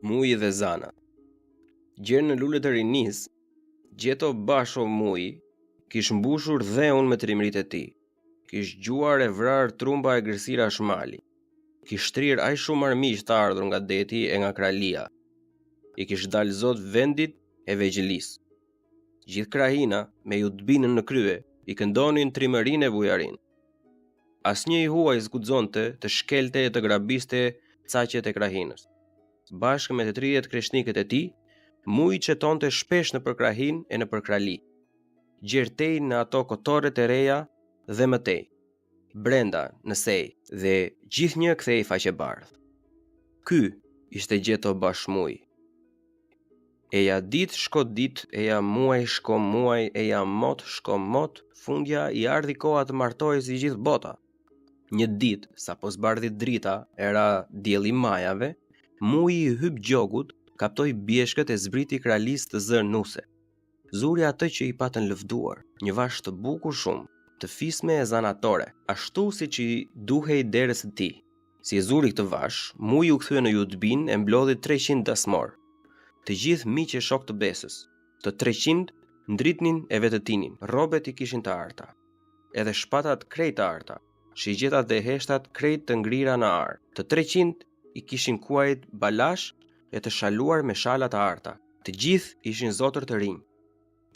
Muji dhe zanat. Gjerë në lulet e rinis, gjeto basho muji, kish mbushur dheun me trimrit e tij. Kish gjuar e vrar trumba e gërsira shmali. Kish shtrir aq shumë armiq të ardhur nga deti e nga kralia. I kish dal zot vendit e Vegjëlis. Gjithë krahina me Judbinën në krye i këndonin trimërin e bujarin. Asnjë i huaj zguxonte të shkelte e të grabiste caqet e krahinës. Bashkë me të 30 kreshnikët e tij, muji çetonte shpesh në përkrahin e në përkrali. Gjertej në ato kotorret e reja dhe mëtej, brenda në sej dhe gjithnjë kthej faqe bardh. Ky ishte gjeto bashmuj. Eja dit shko dit, eja muaj shko muaj, eja mot shko mot, fundja i ardhi koha të martohej si gjithë bota. Një ditë, sapo zbardhit drita, era dielli majave, muji i hyp gjogut, kaptoi bieshkët e zbriti kralisë të zë nuse. Zuri atë që i patën lëvduar, një vash të bukur shumë, të fisme e zanatore, ashtu siç i duhej derës së tij. Si e zuri këtë vash, muji u kthye në Judbin e mblodhi 300 dasmor. Të gjithë miq e shok të besës, të 300 ndritnin e vetëtinin, rrobet i kishin të arta, edhe shpatat krejt të arta, shigjetat dhe heshtat krejt të ngrira në ar. Të 300 i kishin kuajt balash e të shaluar me shala të arta. Të gjithë ishin zotër të rinj,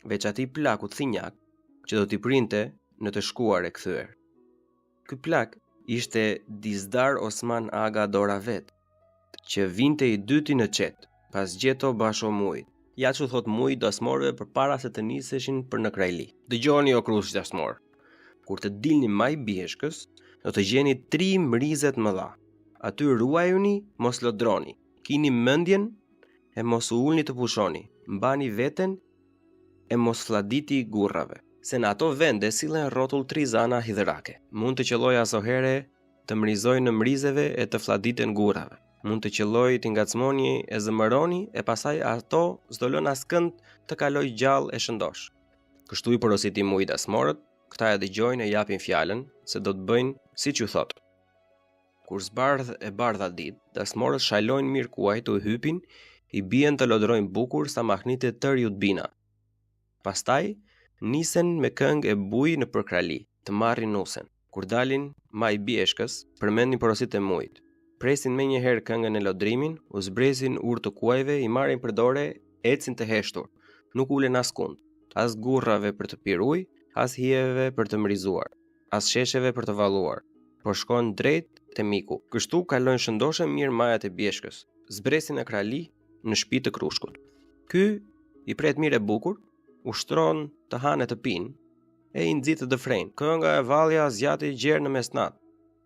veç atij plakut thinjak që do t'i printe në të shkuar e kthyer. Ky plak ishte Dizdar Osman Aga Doravet, që vinte i dyti në qet, pas gjeto basho mujit. Ja që thot muj dasmorëve për para se të niseshin për në krajli. Dëgjoni o krush dasmor, kur të dilni maj bjeshkës, do të gjeni 3 mrizet më dha. Aty ruajuni, mos lodroni, kini mendjen e mos u ulni të pushoni, mbani veten e mos fladiti gurrave. Se në ato vende sillen rrotull 3 zana hidhrake. Mund të qelloj asohere të mrizoj në mrizeve e të fladiten gurrave. Mund të qelloj të ngacmoni e zëmëroni e pasaj ato s'do lën askënd të kaloj gjallë e shëndosh. Kështu i porositi muji dasmorët, këta e dëgjojnë e japin fjalën se do të bëjnë siç ju thot. Kur zbardh e bardha ditë, dasmorët shajlojnë mirë kuajt u hypin, i bien të lodrojnë bukur sa mahnite tër Judbina. Pastaj nisen me këngë e buj në përkrali, të marrin nusen. Kur dalin maj bjeshkës, përmendin porosit e mujit. Presin me njëherë këngën e lodrimin, u zbresin urë të kuajve, i marrin përdore, ecin të heshtur, nuk ulen askund, as gurrave për të pirë ujë, as hijeve për të mrizuar, as shesheve për të valluar, por shkojnë drejt te miku. Kështu kalojnë shëndoshe mirë majat e bjeshkës, zbresin në krali në shtëpi të krushkut. Ky i pret mirë e bukur, ushtron të hanë e të pinë, e i nxit të dëfrejnë. Kënga e vallja zgjati gjerë në mesnat.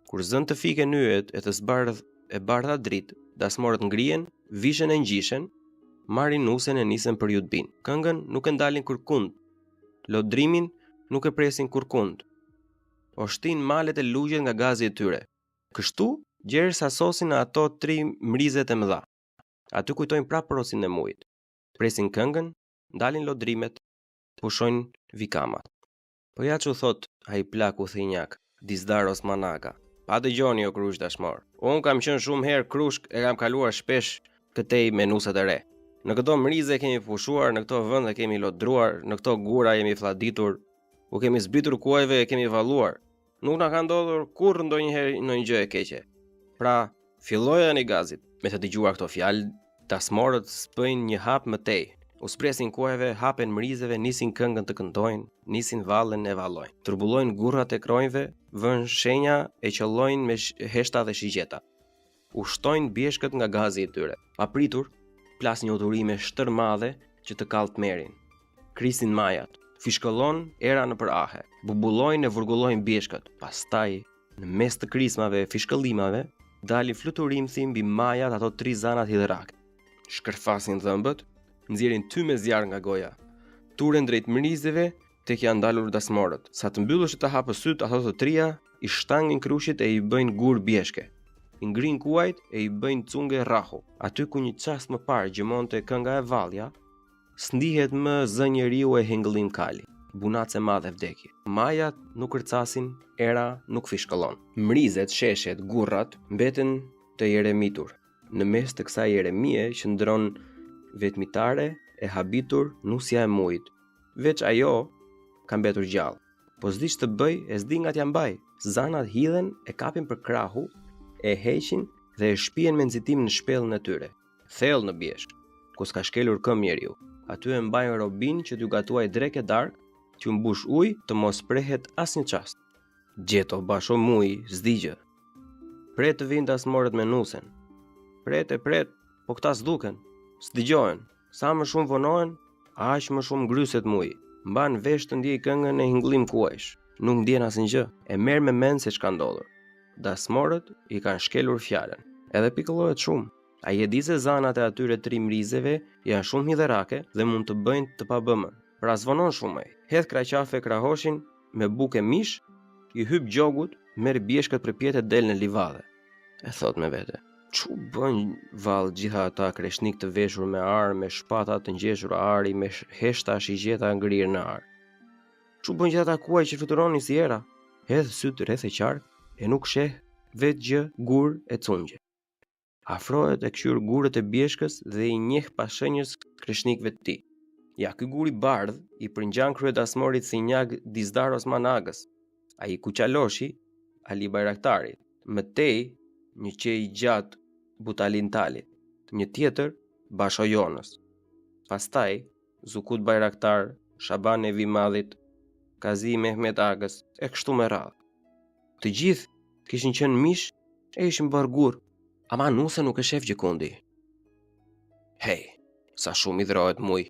Kur zën të fike nyet e të zbardh e bardha dritë, dasmorët ngrihen, vishën e ngjishen, marrin nusen e nisen për Judbin. Këngën nuk e ndalin kërkund, lodrimin nuk e presin kërkund. O shtin malet e lugjet nga gazi e tyre. Kështu, gjerë sa sosin ato 3 mrizet e mëdha. Aty kujtojnë prapë porosin e mujit. Presin këngën, ndalin lodrimet, pushojnë vikamat. Po ja që thot ai plaku thinjak, Dizdar Osman Aga. Pa dëgjoni o krush dashmor. Unë kam qenë shumë herë krushk e kam kaluar shpesh këtej me nusat e re. Në këto mrize kemi pushuar, në këto vende kemi lodruar, në këto gura jemi fladitur, u kemi zbritur kuajve e kemi valluar. Nuk na ka ndodhur kurrë ndonjëherë ndonjë gjë e keqe. Pra, filloja në gazit. Me të dëgjuar këto fjalë, dasmorët spëjnë një hap më tej. U spresin kuajve, hapen mrizeve, nisin këngën të këndojnë, nisin vallen e vallojnë. Turbullojnë gurrat e kronjve, vënë shenja e qellojnë me heshta dhe shigjeta. Ushtojnë bjeshkët nga gazi i tyre. Papritur, plas një udhurime shtërmadhe që të kallë tmerin. Krisin majat, fishkëllon era nëpër ahe, bubullojnë e vurgullojnë bjeshkët. Pastaj, në mes të krismave e fishkëllimave, dalin fluturimthi mbi majat ato 3 zanat hidhrake. Shkërfasin dhëmbët, nxjerrin ty me zjarr nga goja. Turen drejt mrizeve tek janë ndalur dasmorët. Sa të mbyllësh të hapë syt ato të 3 i shtangin krushit e i bëjnë gur bjeshke. I ngrin kuajt e i bëjnë cunge rrahu. Aty ku një çast më parë gjëmonte kënga e vallja, s'ndihet më zë njeriu e hengëllim kali. Bunace madhe vdekje. Majat nuk kërcasin, era nuk fishkëllon. Mrizet, sheshet, gurrat mbeten të jeremitur. Në mes të kësaj eremie qëndron vetmitare e habitur nusja e mujt. Veç ajo ka mbetur gjallë. Po s'di ç'të bëj, e s'di nga t'ja mbaj. Zanat hidhen, e kapin për krahu, e heqin dhe e shpihen me nxitim në shpellën e tyre. Thellë në bjeshk, ku s'ka shkelur këmbë njeriu. Aty e mbajnë Robin që t'ju gatuaj drek e darkë, t'ju mbush ujë të mos prehet asnjë çast. Gjeto basho muj, s'di gjë. Pret të vinë dasmorët me nusen. Pret, po këta s'duken, s'dëgjohen. Sa më shumë vonohen, aq më shumë ngryset muji. Mban vesh të ndjej këngën e hinglim kuajsh. Nuk ndjen asnjë, e merr me mend se ç'ka ndodhur. Dasmorët i kanë shkelur fjalën. Edhe pikëllohet shumë. Ai e di se zanat e atyre trimrizeve janë shumë hidherake dhe mund të bëjnë të pabëmën. Pra s'vonon shumë ai. Hedh kraqafe krahoshin me bukë mish, i hyp gjogut, merr bjeshkët për pjetë del në livadhe. E thot me vete. Çu bën vallë gjitha ata kreshnik të veshur me ar, me shpata të ngjeshura ari, me heshta shigjeta ngrirë në ar. Çu bën gjitha ata kuaj që fluturonin si era? Hedh syt rreth e qark e nuk sheh vetë gjë, gur e cungje. Afrohet e kqyr gurët e bjeshkës dhe i njeh pas shenjës kreshnikëve të tij. Ja, ky gur i bardh i përngjan kryedasmorit si njag Dizdar Osman Agës, ai Kuqaloshi, Ali Bajraktarit, mëtej një qej gjatë Butalin Talit, një tjetër Basho Jonës. Pastaj Zukut Bajraktar, Shaban Evi Madhit, Kazi Mehmet Agës, e kështu me radhë. Të gjithë kishin qenë mish e ishin bërë gur, ama nuse nuk e shef gjikundi. Hej, sa shumë i dhrohet muj.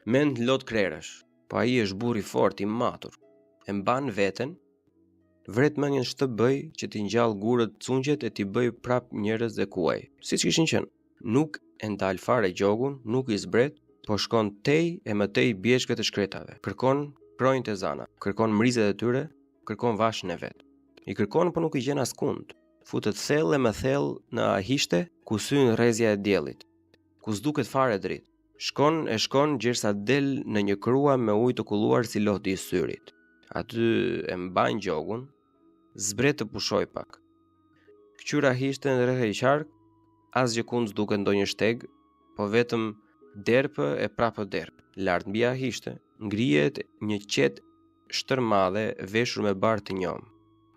Mend lot krerësh, po ai është burr i fortë i matur. E mban veten, vret mendjen ç'të bëj që t'i ngjall gurët cungjet e t'i bëj prap njerëz dhe kuaj. Siç kishin qenë. Nuk e ndal fare gjogun, nuk i zbret, po shkon tej e më tej bjeshkët e shkretave. Kërkon projnë të zana, kërkon mrizet e tyre, kërkon vashën e vet. I kërkon po nuk i gjen askund. Futet thellë me thellë në ahishte ku syn rrezja e diellit, ku s'duket fare dritë. Shkon gjersa del në një krua me ujë të kulluar si loti i syrit. Aty e mban gjogun, zbret të pushoj pak. Kqyra hishten rreth e qark, asgjë kund s'duket ndonjë shteg, po vetëm derpë e prapë derpë. Lart mbi ahishte ngrihet një qet shtërmadhe veshur me barë të njom.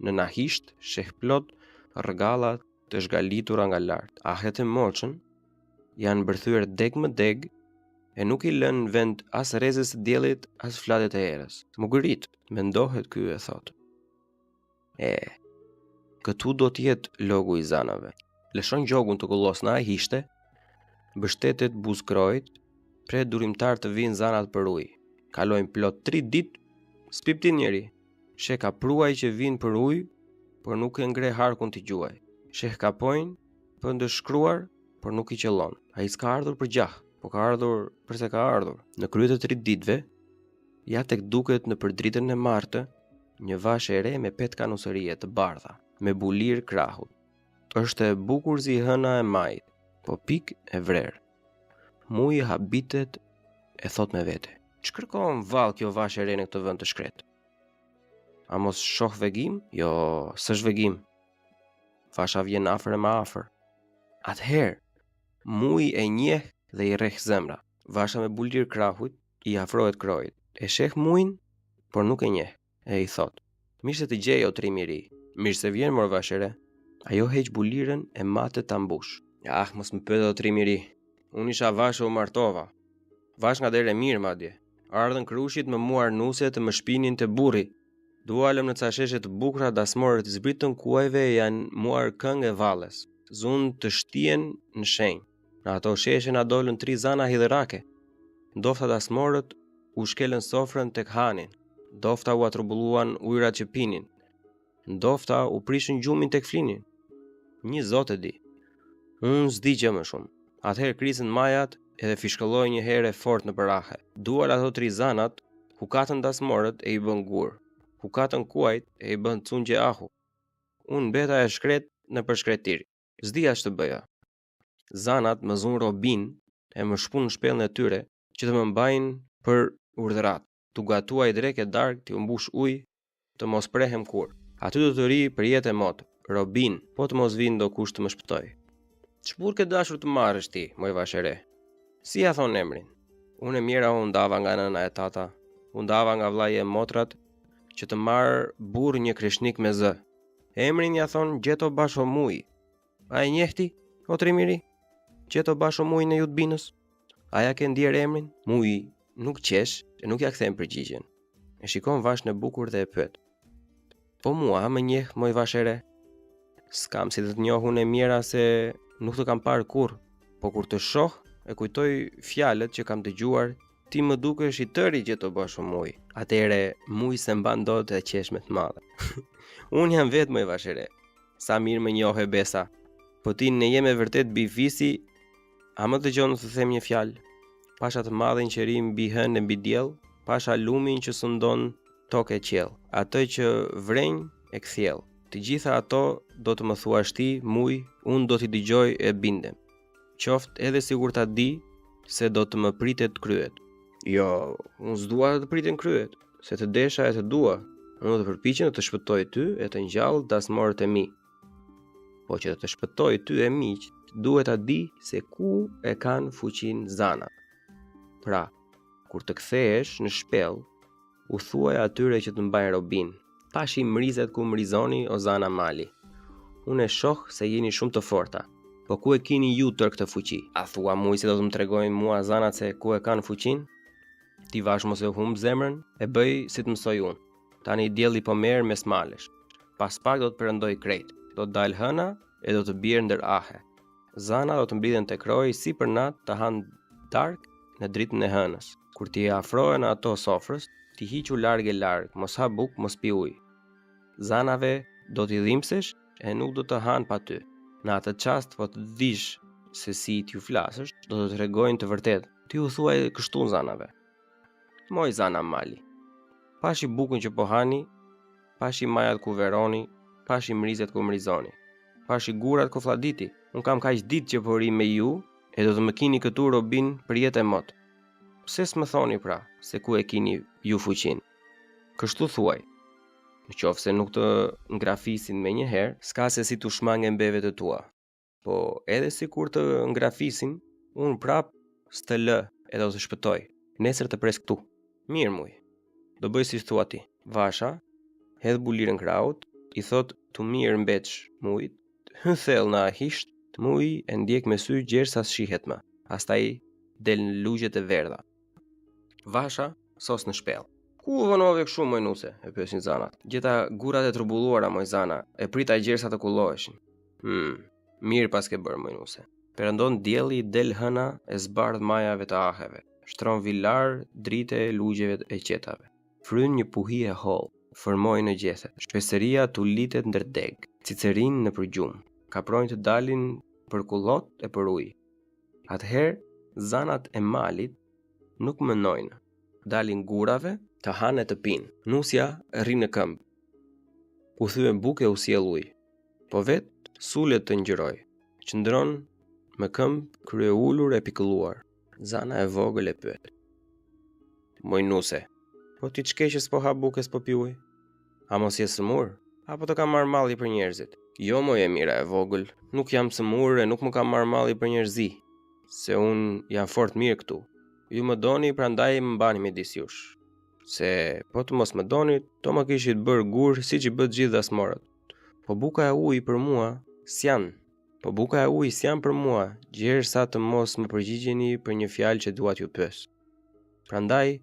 Në nahisht sheh plot rregalla të zhgalitura nga lart. Ahet e moçën janë bërthyer deg më deg e nuk i lën vend as rrezës së diellit as flatet e erës. Mugërit, mendohet ky e thot. Këtu do t'jetë logu i zanave. Lëshon gjogun të kullos në ahishte, mbështetet buzkrojt, pret durimtar të vinë zanat për ujë. Kalojnë plot 3 ditë, s'piptin njeri. Sheh ka pruaj që vinë për ujë, por nuk e ngre harkun t'i gjuaj. Sheh kapojnë për ndëshkruar, por nuk i qellon. Ai s'ka ardhur për gjah, po ka ardhur përse ka ardhur. Në krye të 3 ditëve, ja tek duket në përdritën e martë, një vash e re me petka nusërie të bardha, me bulir krahut. Është e bukur si hëna e majit, po pik e vrerë. Muji habitet e thot me vete. Ç'kërkon vallë kjo vash e re në këtë vend të shkret? A mos shoh vegim? Jo, s'është vegim. Vasha vjen afër e më afër. Atëherë, muji e njeh dhe i rreh zemra. Vasha me bulir krahut i afrohet krojit. E sheh mujin, por nuk e njeh. E i thot: "Mirë se të gjej o trim i ri. Mirë se vjen mor vashëre." Ajo heq bulirën e matet ta mbush. Mos më pyet o trim i ri. Unë isha vash u martova. Vash nga dere mirë madje. Ardhën krushit më muar nuse të më shpinin të burri. Dualëm në ca sheshe të bukura, dasmorët i zbritën kuajve e janë muar këngë e valles. Zunë të shtien në shenjë. Në ato sheshe na dolën 3 zana hidherake. Ndofta dasmorët u shkelën sofrën tek hanin. Ndofta u atrubulluan ujrat që pinin. Ndofta u prishën gjumin tek flinin. Një zot e di. Unë s'di gjë më shumë. Atëherë krisën majat edhe fishkëlloi një herë fort në parahe. Duar ato 3 zanat, hukatën dasmorët e i bën gur. Hukatën kuajt e i bën cungje ahu. Unë mbeta e shkret në përshkretir. S'dija ç'të bëja. Zanat më zun Robin e më shpun në shpellën e tyre që të më mbajnë për urdhërat. Tu gatuaj drek e dark, t'u mbush ujë, të mos prehem kur. Aty do të ri për jetë e motë. Robin, po të mos vinë do kush të më shpëtoj. Ç'burr ke dashur të marrësh ti, moj vashëre? Si ja thon emrin? Unë e mira u ndava nga nëna e tata, u ndava nga vllai e motrat, që të marr burr një kreshnik me zë. Emrin ja thon Gjeto Basho Muj. A e njehti, o Trimiri? Gjeto Basho Muj në Jutbinës? A ja ke ndier emrin? Muj nuk qesh e nuk ja kthem përgjigjen. E shikon vashën e bukur dhe e pyet. Po mua më njeh, moj vashëre? S'kam si të të njoh unë e mira se nuk të kam parë kurrë, po kur të shoh e kujtoj fjalët që kam dëgjuar, ti më dukesh i tëri Gjeto Basho Muj. Atëre Muj se mban dot e qeshme të madhe. Unë jam vetë më i vashëre. Sa mirë më njohe Besa. Po ti ne jeme vërtet bifisi, a më dëgjon të them një fjalë? Pasha të madhin që ri mbi hënë e mbi diell, pasha lumin që sundon tokë e qiell, atë që vrenj e kthjell. Të gjitha ato do të më thuash ti, Muj, unë do t'i dëgjoj e bindem. Qoftë edhe sigur ta di se do të më pritet kryet. Jo, unë s'dua të priten kryet, se të desha e të dua. Unë do të përpiqem të shpëtoj ty e të ngjall dasmorët e mi. Po që të shpëtoj ty e miq, duhet ta di se ku e kanë fuqinë zanat. Pra, kur të kthehesh në shpellë, u thuaj atyre që të mbajnë robin. Pashi mrizet ku mrizoni o zana mali. Unë e shoh se jeni shumë të forta. Po ku e keni ju tër këtë fuqi? A thua Muj se do të më tregojnë mua zanat se ku e kanë fuqinë? Ti vash mos e humb zemrën, e bëj si të mësoj unë. Tani dielli po merr mes malesh. Pas pak do të perëndoj krejt. Do të dalë hëna e do të bjerë ndër ahe. Zana do të mblidhen tek roji si për natë të hanë dark në dritën e hënës. Kur ti afrohen ato sofrës, ti hiqu larg, mos ha buk, mos pi ujë. Zanave do t'i dhimbsesh e nuk do të hanë pa ty. Në atë çast po të dish se si t'ju flasësh, do të tregojnë të vërtetë. Ti u thuaj kështu zanave. Moj zana mali. Pashi bukën që po hani, pashi majat ku veroni, pashi mrizet ku mrizoni, pashi gurat ku fladiti. Unë kam kaq ditë që po ri me ju e do të më kini këtu robin për jetë e mot. Pse s'më thoni pra se ku e kini ju fuqin? Kështu thuaj. Në qoftë se nuk të ngrafisin me një herë, s'ka se si t'u shmangen mbeve të tua. Po edhe si kur të ngrafisin, unë prap s'të lë e do të shpëtoj. Nesër të pres këtu. Mirë Muj. Do bëj si thua ti. Vasha, hedh bulirën kraut, i thot tu mirë mbeç Mujt, hyn thellë në ahisht, Muj e ndjek me sy gjersa shihet më. Pastaj del në lugjet e verdha. Vasha sos në shpellë. Ku u vonove kështu moj nuse? E pyesin zanat. Gjeta gurat e trumbulluara moj zana, e prita gjersa të kulloheshin. Mirë pas ke bërë moj nuse. Perëndon dielli, del hëna e zbardh majave të aheve. Shtron vilar drite e lugjeve e qetave. Fryn një puhi e holl, formoi në gjethet. Shpeseria tu litet ndër deg, cicerin në përgjum. Kaprojnë të dalin për kullot e për ujë. Atëherë, zanat e malit nuk mënojnë. Dalin gurave të hanë e të pinë. Nusja rri në këmbë. U thyen bukë e u sjell ujë. Po vet sulet të ngjyroj. Qëndron me këmbë krye ulur e pikëlluar. Zana e vogël e pyet. Moj nuse, po ti ç'keqes po ha bukë s'po pi ujë? A mos je sëmur? Apo të kam marrë malli për njerëzit? Jo moj e mira e vogël, nuk jam sëmur e nuk më kam marrë malli për njerëzi. Se unë jam fort mirë këtu. Ju më doni, prandaj më mbani midis jush. Se po të mos më doni, to më kishit bërë gur si që bët gjithë dasmorët. Po buka e ujë për mua, s'janë. Po buka e ujë s'janë për mua, gjersa të mos më përgjigjeni për një fjalë që dua t'ju pyes. Prandaj,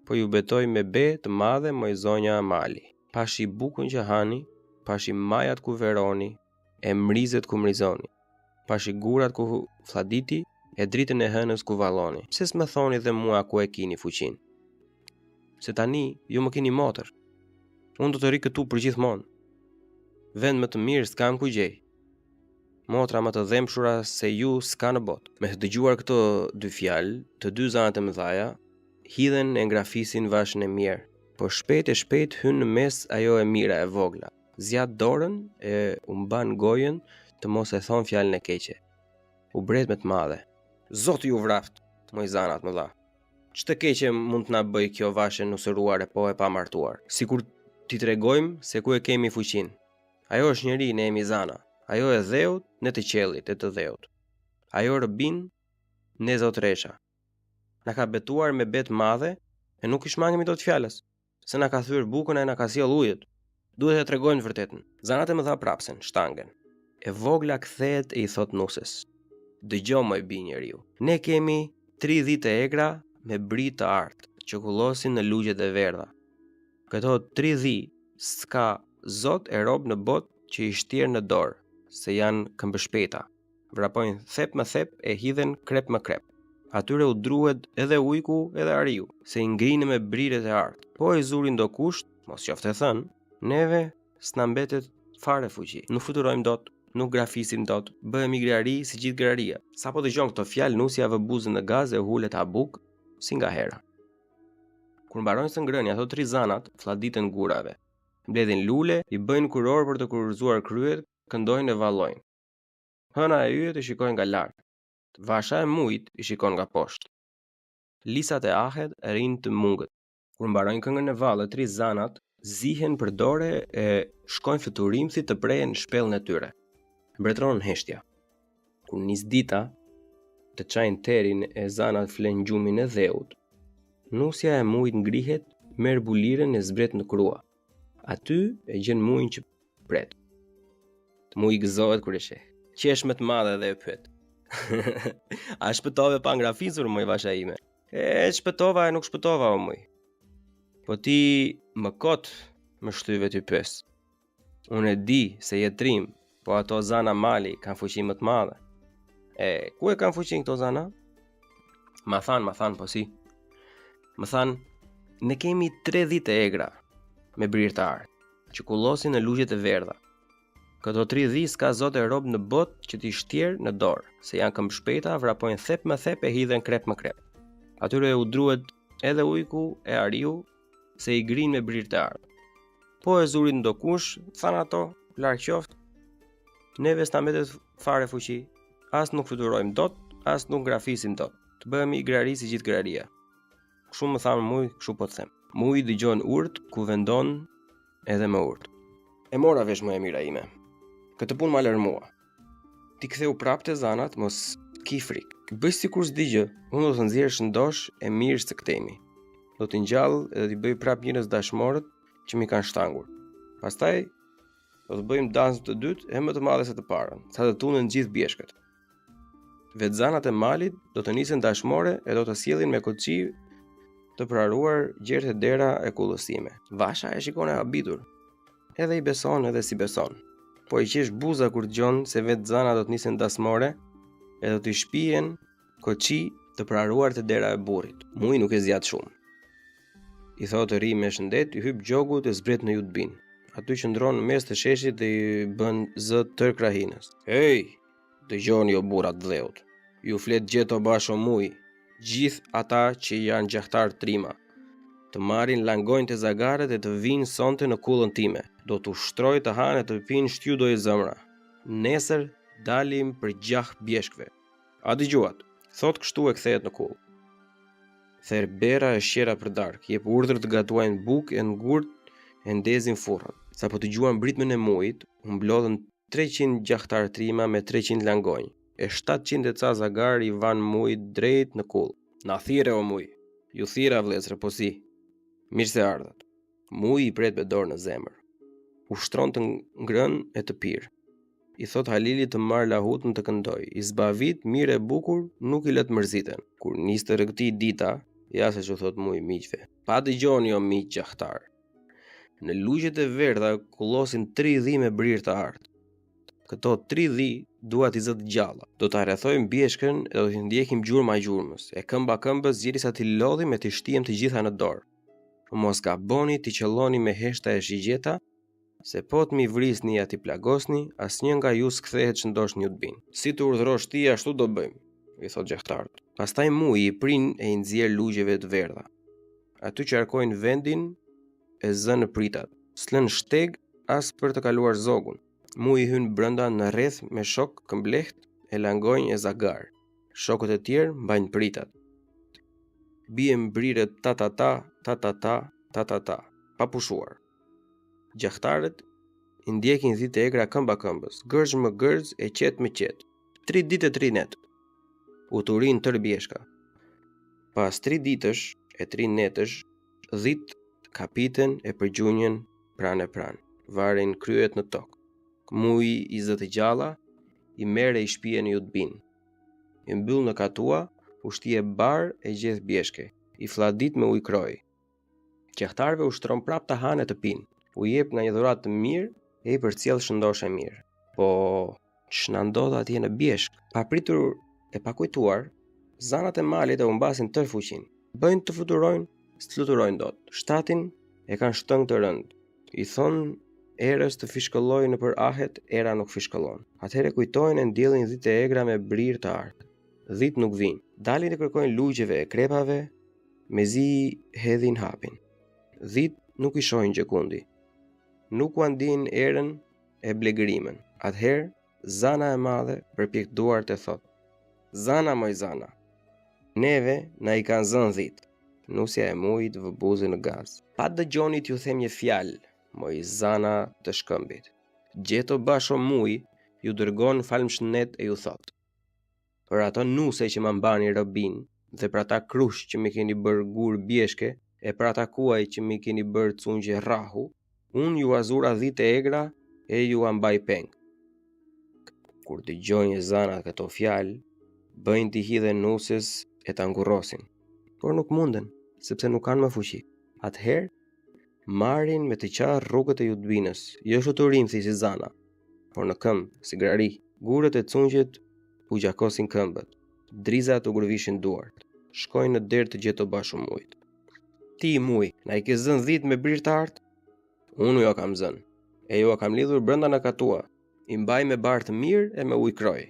po ju betoj me be të madhe moj zonja Amali. Pashi bukën që hani, pashi majat ku veroni, e mrizet ku mrizoni. Pashi gurat ku fladiti, e dritën e hënës ku valloni. Pse s'më thoni dhe mua ku e kini fuqin? Se tani ju më keni motër. Unë do të ri këtu për gjithmonë. Vend më të mirë s'kam ku gjej. Motra më të dhemshura se ju s'ka në botë. Me të dëgjuar këto dy fjalë, të dy zanat e mëdhaja hidhen e ngrafisin vashën e mirë, por shpejt hyn në mes ajo e mira e vogla. Zjat dorën e u mban gojën të mos e thon fjalën e keqe. U bret me të madhe. Zoti ju vraft, moj zanat më dha. Ç'të keqe mund të na bëj kjo vashë nusëruar e po e pa martuar? Sikur ti tregojmë se ku e kemi fuqin. Ajo është njeri, ne jemi zana. Ajo e dheut, ne të qellit e të dheut. Ajo Rëbin, ne zotresha. Na ka betuar me bet madhe e nuk I shmangemi dot fjalës. Se na ka thyer bukën e na ka sjell ujët. Duhet të tregojnë vërtetën. Zanat e mëdha prapsen, shtangen. E vogla kthehet e I thot nuses. Dëgjoj më bi njeriu. Ne kemi 30 egra me bri të artë që kullosin në lugjet e verdha. Këto 30 s'ka zot e rob në botë që I shtirë në dorë, se janë këmbëshpeta. Vrapojnë thep më thep e hidhen krep më krep. Atyre u druhet edhe ujku edhe ariu, se I ngrinë me briret e artë. Po e zurin do kusht, mos qoftë e thënë, neve s'na mbetet fare fuqi. Nuk fluturojmë dot, nuk grafisim dot, bëhemi grari si gjithë graria. Sa po dëgjon këto fjalë, nusja vë buzën në gaz e hulet habuk, si nga hera. Kur mbarojnë së ngrënia, ato 3 zanat fladiten gurave. Mbledhin lule, I bëjnë kuror për të kurorzuar kryet, këndojnë e vallojnë. Hëna e yjet I shikojnë nga lart. Vasha e mujt I shikon nga poshtë. Lisat e ahet rinë të mungët. Kur mbarojnë këngën e vallë, 3 zanat zihen për dore e shkojnë fluturim si të prehen shpellën e tyre. Mbretëron heshtja. Kur nis dita, të çajnë terin e zanat flen gjumin e dheut. Nusja e mujt ngrihet, merr buliren e zbret në krua. Aty e gjen mujin që pret. Të muji gëzohet kur e sheh. Qesh më të madhe dhe e pyet. A shpëtove pa ngrafisur muj vasha ime? E shpëtova e nuk shpëtova o muj. Po ti më kot më shtyve ty pes. Unë e di se je trim, po ato zana mali kanë fuqi më të madhe. E ku e kanë fuqin këto zana? Ma than, po si. Më than, ne kemi 30 egra me brirë të artë, që kullosin në lugjet e verdha. Këto 30 s'ka zot e rob në botë që t'i shtjerë në dorë, se janë këmbëshpeta, vrapojnë thep më thep e hidhen krep më krep. Atyre u druhet edhe ujku e ariu, se I grinë me brirë të artë. Po e zurit ndo kush, than ato, larg qoftë. Neve s'na mbetet fare fuqi, as nuk fluturojmë dot, as nuk grafisim dot. Të bëhemi grari si gjithë graria. Kështu më thamë muj, kështu po të them. Muj dëgjon urt, ku vendon edhe më urt. E mora vesh më e mira ime. Këtë punë ma lërmua. Ti ktheu prap të zanat, mos ki frik. Bëj sikur s'digjë, unë do të nxjerrësh ndosh e mirë së këtemi. Do t'i ngjall edhe t'i bëj prap njërës dashmorët që mi kanë shtangur. Pastaj do të bëjmë dansën të dytë e më të madhe se të parën, sa të tunen gjithë bjeshkët. Vetzanat e malit do të nisen dashmore e do të sjellin me koçi të praruar gjertë e dera e kullësime. Vasha e shikon e habitur. Edhe I beson edhe si beson. Po I qesh buza kur dëgjon se vetë zana do të nisen dasmore e do t'i shpihen koçi të praruar të dera e burrit. Muj nuk e zjat shumë. I thotë ri me shëndet, I hyp gjogut e zbret në Jutbin. Aty qëndron në mes të sheshit dhe I bën zë tër krahinës. Hey, dëgjoni o burrat dheut. Ju flet Gjeto Basho muj, gjithë ata që janë gjahtar trima. Të marrin langojnë të zagaret e të vinë sonte në kullën time. Do t'u shtroj të hanë e të pinë shtjudo I zemra. Nesër dalim për gjah bjeshkve. A dëgjuat, thot kështu e kthehet në kullë. Ther bera e shqera për darkë, jep urdhër të gatuajnë bukë e ngurt e ndezin furrën. Sa po dëgjuan britmen e mujit, u mblodhën 300 gjahtar trima me 300 langonj, e 700 e ca zagar I van mujit drejt në kullë. Na thire o muj, ju thira vlezre, po si. Mirë se ardhat. Muj I pret me dorë në zemër. U shtron të ngrën e të pirë. I thot Halilit të marr lahutën të këndoj. I zbavit mirë e bukur, nuk I lët mërziten. Kur nis të rëgti dita, ja se që thot muj miqve. Pa dëgjoni o miq gjahtar. Në lugjet e verdha kullosin 3 dhi me brirë të artë. Këto 3 dhi duat I zët gjalla. Do të rrethojmë bjeshkën e do t'i ndjekim gjurma gjurmës. E këmba këmbës zgjeri sa t'i lodhim e t'i shtijem të gjitha në dorë. Mos gaboni t'i qelloni me heshta e shigjeta, se po t'mi vrisni ja t'i plagosni, asnjë nga ju s'kthehet që ndosh një Jutbin. Si të urdhërosh ti ashtu do bëjmë, I thot gjahtarët. Pastaj muji I prin e I nxjerr lugjeve të verdha. Aty qarkojnë vendin e zënë në pritat. S'lën shteg as për të kaluar zogun. Muji hyn brenda në rreth me shok këmbleht e langonj e zagar. Shokët e tjerë mbajnë pritat. Bie mbrirë ta, pa pushuar. Gjahtarët I ndjekin dhitë egra këmba këmbës, gërgj më gërgj e qet me qet. 3 ditë e 3 net. u turin tër bjeshka. Pas 3 ditësh e 3 netësh, dhit kapiten e përgjunjen pranë e pranë, varin kryet në tokë. Muji i zë të gjalla, i mere i shpije në Judbin. I mbyll në katua, u shtije bar e gjeth bjeshke, i fladit me ujë kroj. Qehtarve u shtron prap të hanë e të pinë, u jep nga një dhuratë të mirë e i përcjell shëndoshe mirë. Po, ç'na ndodh atje në bjeshk? Papritur e pakujtuar, zanat e malit e humbasin tër fuqinë. Bëjnë të fluturojnë, s'fluturojnë dot. Shtatin e kanë shtëng të rënd. I thon erës të fishkëllojë nëpër ahet, era nuk fishkëllon. Atëherë kujtojnë e ndjellin dhitë e egra me brirë të ardh. Dhitë nuk vinë. Dalin e kërkojnë lugjeve e krepave, mezi hedhin hapin. Dhitë nuk i shohin gjekundi. Nuk u andin erën e blegërimën. Atëherë zana e madhe përpjek duart e thot: "Zana moj zana, neve na i kanë zënë dhitë." Nusja e mujit vë buzë në gaz. Pa dëgjonit ju them një fjalë, moj zana të shkëmbit. Gjeto basho muj ju dërgon falmshnet e ju thot: "Për ato nuse që më mbani robin, dhe për ata krush që më keni bërë gur bjeshke, e për ata kuaj që më keni bërë cungje rrahu, unë ju azura dhitë e egra e ju ambaj peng." Kur dëgjojnë zanat këto fjalë, bëjnë t'i hidhen nusës e ta ngurrosin, por nuk munden, sepse nuk kanë më fuqi. Atëherë, marrin me të qarë rrugët e Judbinës, jo shuturim si zana, por në këmbë, si grari. Gurët e cungjet u gjakosin këmbët, drizat u gërvishin duart, shkojnë në derë të gjeto bashu mujt. "Ti muj, na i ke zënë dhitë me brirë të artë?" "Unë jo kam zënë, e jo kam lidhur brenda në katua, i mbaj me barë të mirë e me ujë kroj."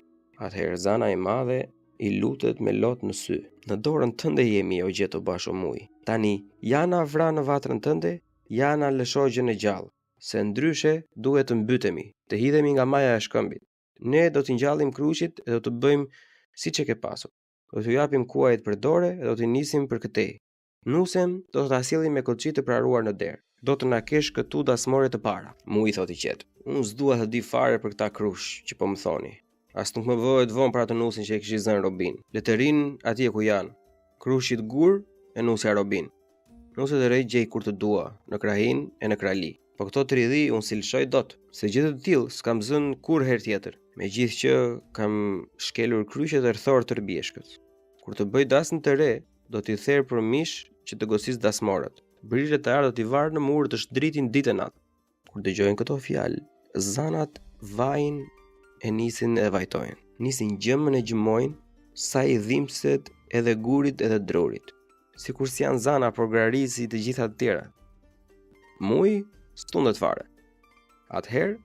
Atëherë zana i madhe i lutet me lot në sy: "Në dorën tënde jemi, o gjeto basho muj. Tani, jana vra në vatrën tënde, jana lëshogjën e gjallë, se ndryshe duhet të mbytemi, të hidhemi nga maja e shkëmbit. Ne do t'i ngjallim kruqit e do të bëjmë siç e ke pasur. Do t'ju japim kuajt për dore e do t'i nisim për këtej. Nusem do të ta sjellim me kolçi të praruar në derë. Do të na kesh këtu dasmore të para." Muj thot i qetë: "Unë s'dua të di fare për këta krush që po më thoni. As nuk më vëhet vonë për atë nusin që e kishi zënë robin. Le të rinë atje ku janë, krushit gur e nusja robin. Nuset e rej gjej kur të dua, në krahin e në krali. Po këto të ridhi unë si lëshoj dot, se gjithë të tillë s'kam zënë kur herë tjetër, me gjithë që kam shkelur kryqet e rthor të bjeshkës. Kur të bëj dasën të re, do t'i therr për mish që të gosis dasmorët. Brirët e ardhë do t'i varë në mur të shdritin ditë e natë." Kur dëgjojnë këto fjalë, zanat vajnë e nisin e vajtojnë. Nisin gjëmën e gjëmojnë, sa i dhimbset edhe gurit edhe drurit. Sikur si janë zana por grari si të gjitha të tjera. Muj stundet fare. Atëherë,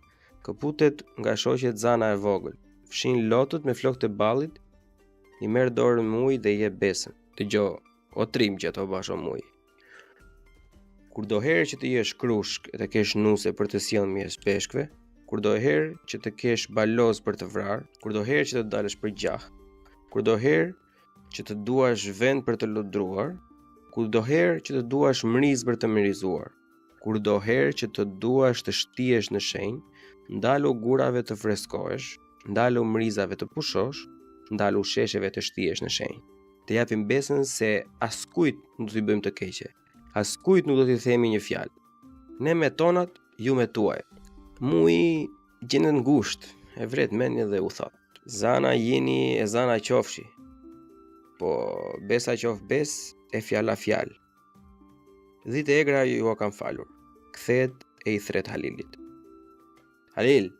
këputet nga shoqet zana e vogël, fshin lotët me flokët e ballit, i merr dorën muj dhe i jep besën: "Dëgjoj, o trim gjeto basho muj. Kur do herë që të jesh krushk e të kesh nuse për të sjellë mes peshkve, kur do herë që të kesh baloz për të vrarë, kur do herë që të dalësh për gjah, kur do herë që të duash vend për të lundruar, kur do herë që të duash mriz për të mrizuar, kur do herë që të duash të shtihesh në shenjë, ndalu gurave të freskohesh, ndalu mrizave të pushosh, ndalu shesheve të shtihesh në shenjë. Të japim besën se askujt nuk do t'i bëjmë të keqe. Askujt nuk do t'i themi një fjalë. Ne me tonat, ju me tuaj." Muji gjendet ngushtë, e vret mendjen dhe u thot: "Zana jeni e zana qofshi. Po besa qof bes e fjala fjalë. Dhitë e egra ju o kam falur." Kthehet e i thret Halilit: "Halil,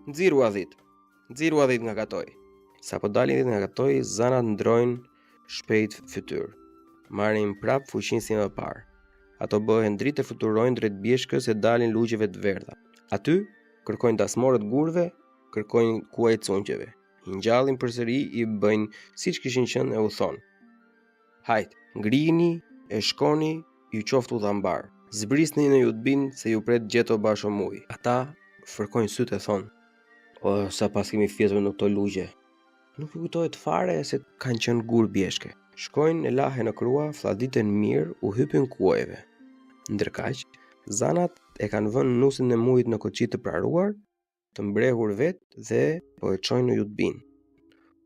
nxiru a dhitë nga katoj." Sa po dalin dhitë nga katoj, zanat ndrojnë shpejt fytyrë. Marrin prap fuqinë si më parë. Ato bëhen dritë e fluturojnë drejt bjeshkës e dalin lugjeve të verdha. Aty kërkojnë dasmorët gurve, kërkojnë kuajt cungjeve. I ngjallin përsëri, i bëjnë siç kishin qenë e u thon: "Hajt, ngrini e shkoni, ju qoftu dhambar. Zbrisni në Judbin se ju pret gjeto basho muj." Ata fërkojnë sytë e thon: "O, sa pas kemi fjetur në këto lugje. Nuk ju kujtohet fare se kanë qenë gur bjeshke." Shkojnë e lahen në krua, fladiten mirë, u hypin kuajve. Ndërkaq, zanat e kanë vënë nusin e mujit në koçi të praruar, të mbrehur vet dhe po e çojnë në Judbin.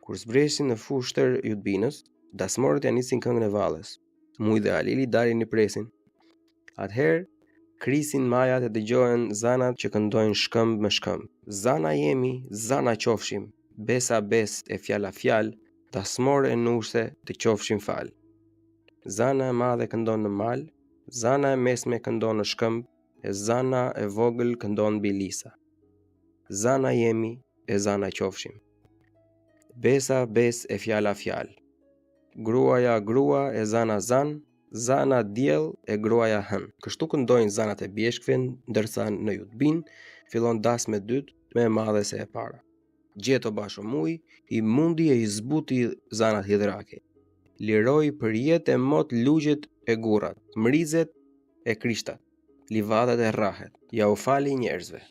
Kur zbresin në fushtër Jutbinës, dasmorët ja nisin këngën e valles. Muj dhe Alili dalin i presin. Atëherë, krisin majat e dëgjohen zanat që këndojnë shkëmb me shkëmb. Zana jemi, zana qofshim, besa bes e fjala fjal, dasmor e nuse të qofshim fal. Zana e madhe këndon në mal, zana e mesme këndon në shkëmb, e zana e vogël këndon mbi lisa. Zana jemi, e zana qofshim. Besa bes e fjala fjal. Gruaja grua e zana zan, zana diell e gruaja hën. Kështu këndojnë zanat e bjeshkëve, ndërsa në Jutbin fillon dasmë e dytë më e madhe se e para. Gjeto Basho Muj i mundi e i zbuti zanat hidrake. Liroi për jetë e mot lugjet e gurrat, mrizet e krishtat, livadat e rrahet. Ja u fali njerëzve.